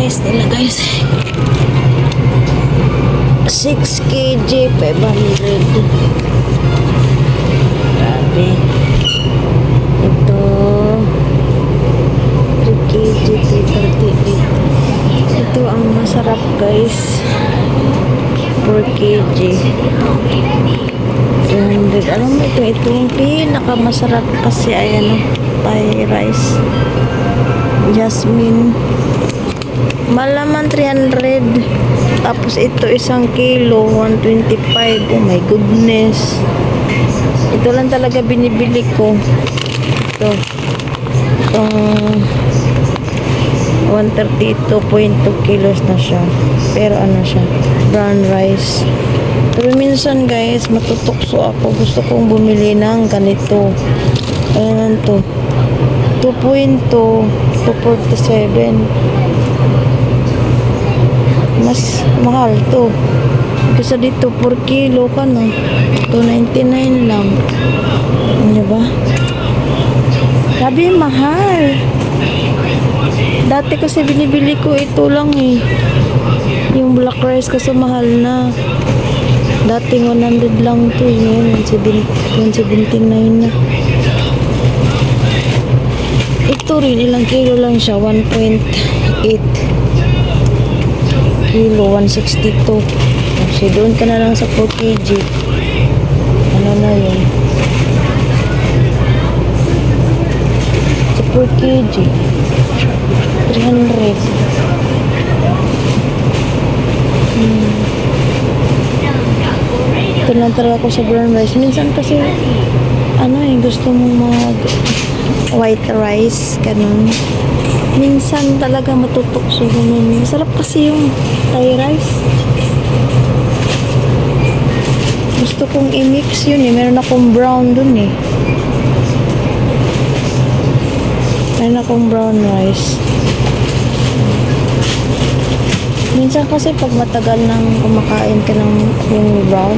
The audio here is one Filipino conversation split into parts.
rice nila guys. 6 kg 500. Grabe. Ito 3 kg 330. Ito ang masarap guys. 4 kg 300. Alam mo ito yung pinakamasarap kasi ayan Thai rice. Jasmine. Malaman 300. Tapos ito 1 kilo 125. Oh my goodness. Ito lang talaga binibili ko. Ito. Itong 132.2 kilos na siya. Pero ano siya? Brown rice. Pero minsan guys, matutokso ako. Gusto kong bumili ng ganito. Ayan to. 2.2 247. Mas mahal to. Kasi dito 4 kilo ka no. 299 lang. Ano ba? Sabi mahal. Dati kasi binibili ko ito lang eh. Yung black rice kasi mahal na. Dating 100 lang to yun. 179 na. Ito rin, ilang kilo lang siya. 1.8 kilo, 162. Kasi doon ka na lang sa 4 kg. Ano na yun? Sa 4 kg. 300. Ito lang talaga ako sa brown rice. Minsan kasi, gusto mong mag white rice, ganun. Minsan talaga matutokso ganun. Masarap kasi yung Thai rice. Gusto kong i-mix yun eh. Meron akong brown dun eh. Meron akong brown rice. Minsan kasi pag matagal nang kumakain ka ng yung brown,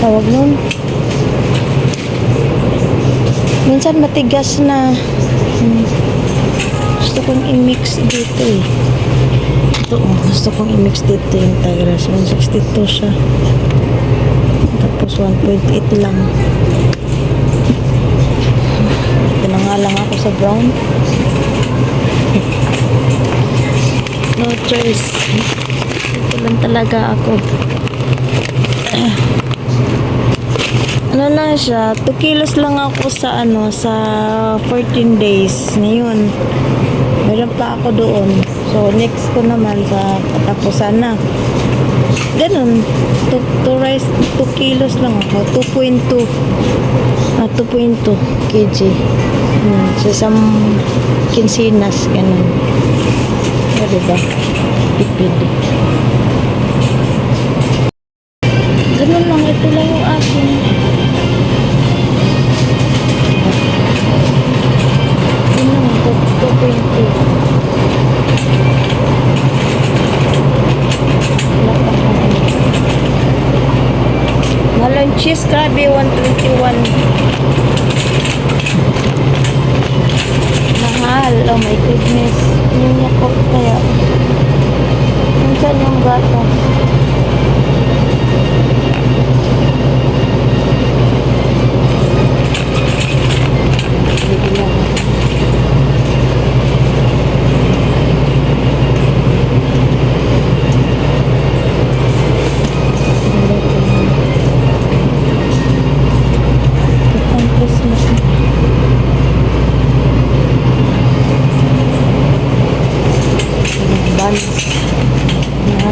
tawag nun. Minsan matigas na. Gusto kong i-mix dito eh. Ito gusto kong i-mix dito yung Thai rice. 162 siya. Tapos 1.8 lang. Ito na nga lang ako sa brown. No choice. Ito lang talaga ako. Ano lang siya, 2 kilos lang ako sa sa 14 days. Ngayon, meron pa ako doon. So, next ko naman sa katapusan na. Ganun. 2 rice, 2 kilos lang ako. 2.2 kg. Sa isang kinsinas, ganun. Diba? Tipid. Ganun lang. Ito lang yung akin. Yun lang. 2.2. Malong cheese. Grabe. 121. Mahal. Oh my goodness. Yung yakot kaya. Minsan yung gatas.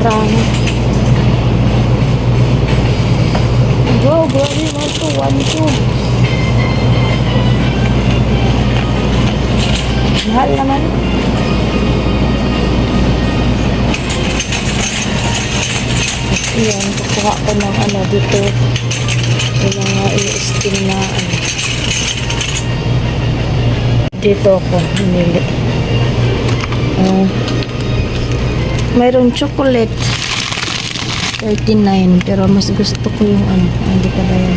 Narang. Wow, grabe mo ito. 1, 2. Mahal naman. Ayan, kukuha ko ng dito. Yung mga i-steam na dito ako hinili. Mayroong chocolate 39 pero mas gusto ko yung hindi pa ba yan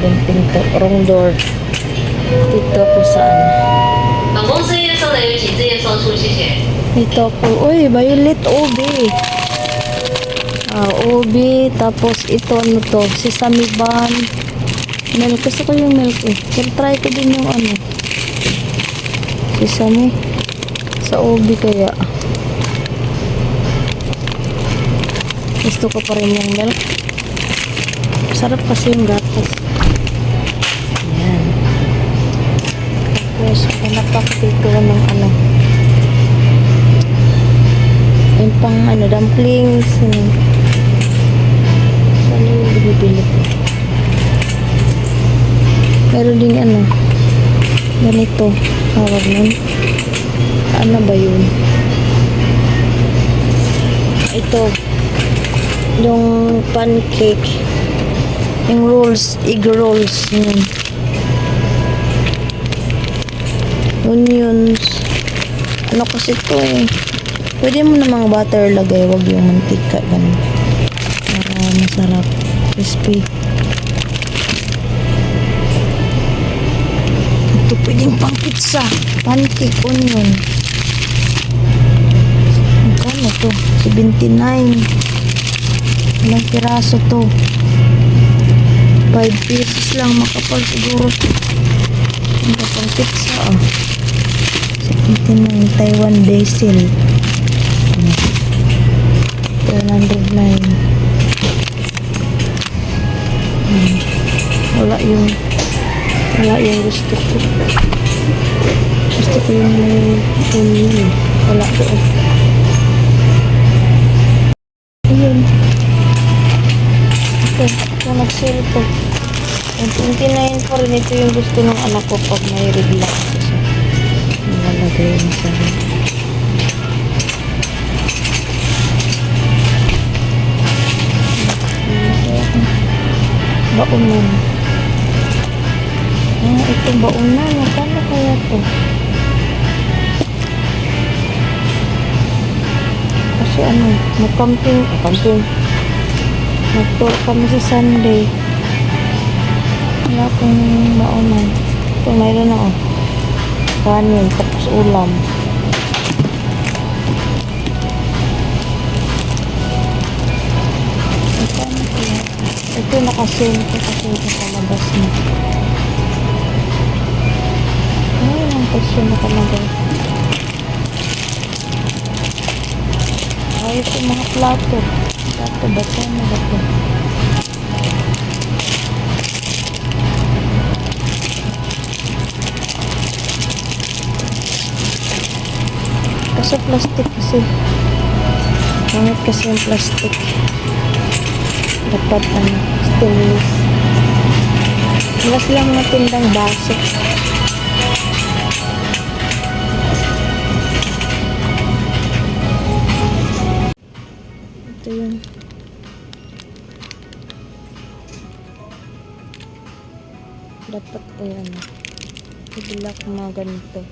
yung pinto wrong door dito ko sa 本公司业收的有请自业售出 Ito po. Uy, violet ube. Ube. Tapos ito ano to. Sesame bun. Milk. Gusto ko yung milk eh. Pero try ko din yung ano. Sesame. Sa ube kaya. Gusto ko pa rin yung milk. Sarap kasi yung gatas. Ayan. Tapos, panapak dito ng ano. Yung pang ano, dumplings. Yun. Saan yung bibili ko? Meron din ano. Ganito. Tawag nun. Ano ba yun? Ito. Yung pancake. Yung rolls. Egg rolls. Yun. Onions. Ano kasi ito eh. Pwede mo namang butter lagay, wag yung mantika, ganun. Para masarap. Crispy. Ito pwedeng pang pizza. Pancake, onion. Magkano to? 79. Ilang piraso to? 5 pieces lang, makapal siguro. Ang pang pizza, 79, Taiwan basil. 109. Wala yung gusto ko. Gusto ko yung onion. Wala doon. Ayun. Ito nag-sale to. Yung 29 pa rin. Ito yung gusto ng anak ko pag may relax siya. Nakalagay yung sarap. Baunan. Ito baunan. Paano kaya to? Kasi ano, mag-camping. Mag-tour kami sa Sunday. Wala akong baunan. Ito, mayroon na kanin, tapos ulam. Ito nakasil ko kasi sa labas na. Ay, ang presyo nakalagay. Ayos yung mga plato. Plato ba? Saan na ba ito? Kasi plastic kasi. Pangit kasi yung plastic. Dapat ano, stainless. Mas lang na tindang baso. Ito yun. Dapat ano. Ibila ko mga ganito.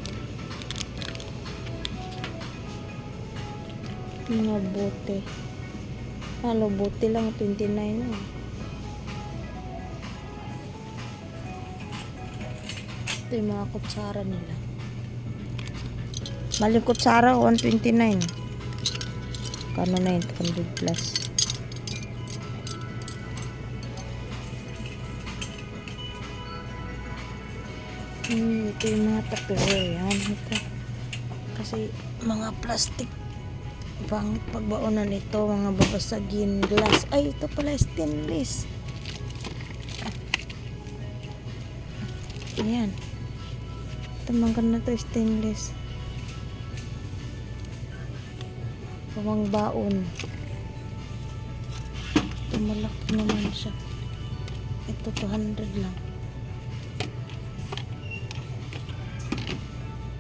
Mga bote. Halo bote lang 29 na. Ito yung mga kutsara nila. Maling kutsara 129. Kano na yun 200 plus. Ito yung mga tupperware yan. Ito. Kasi mga plastic. Pangit pagbaunan ito, mga babasagin, glass. Ay, ito pala stainless. Ayan. Tamangkan na to stainless. Pamang baon. Ito malaki naman siya. Ito 200 lang.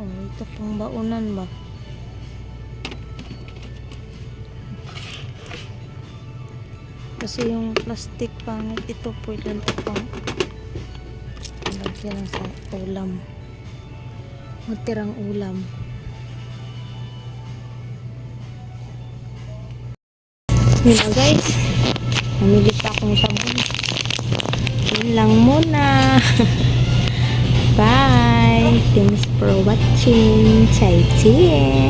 Oh, ito pang baunan ba? Kasi yung plastic pangit, ito po ito pang lagyan sa ulam. Matirang ulam. Yun na guys. Namili pa akong sabon. Yun lang muna. Bye. Thanks for watching. Chai Chien.